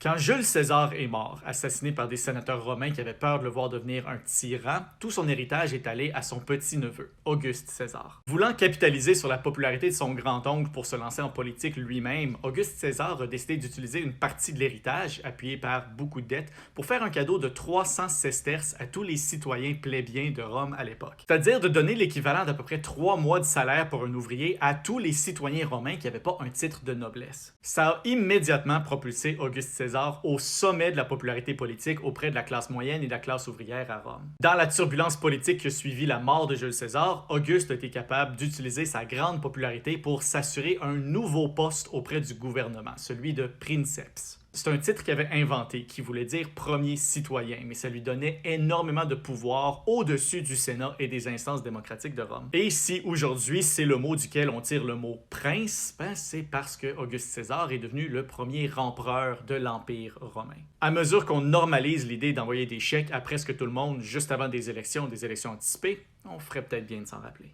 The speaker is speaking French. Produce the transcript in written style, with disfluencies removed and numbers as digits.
Quand Jules César est mort, assassiné par des sénateurs romains qui avaient peur de le voir devenir un tyran, tout son héritage est allé à son petit-neveu, Auguste César. Voulant capitaliser sur la popularité de son grand-oncle pour se lancer en politique lui-même, Auguste César a décidé d'utiliser une partie de l'héritage, appuyé par beaucoup de dettes, pour faire un cadeau de 300 sesterces à tous les citoyens plébéiens de Rome à l'époque. C'est-à-dire de donner l'équivalent d'à peu près 3 mois de salaire pour un ouvrier à tous les citoyens romains qui n'avaient pas un titre de noblesse. Ça a immédiatement propulsé Auguste César au sommet de la popularité politique auprès de la classe moyenne et de la classe ouvrière à Rome. Dans la turbulence politique qui a suivi la mort de Jules César, Auguste a été capable d'utiliser sa grande popularité pour s'assurer un nouveau poste auprès du gouvernement, celui de princeps. C'est un titre qu'il avait inventé, qui voulait dire premier citoyen, mais ça lui donnait énormément de pouvoir au-dessus du Sénat et des instances démocratiques de Rome. Et si aujourd'hui c'est le mot duquel on tire le mot prince, c'est parce que Auguste César est devenu le premier empereur de l'Empire romain. À mesure qu'on normalise l'idée d'envoyer des chèques à presque tout le monde juste avant des élections anticipées, on ferait peut-être bien de s'en rappeler.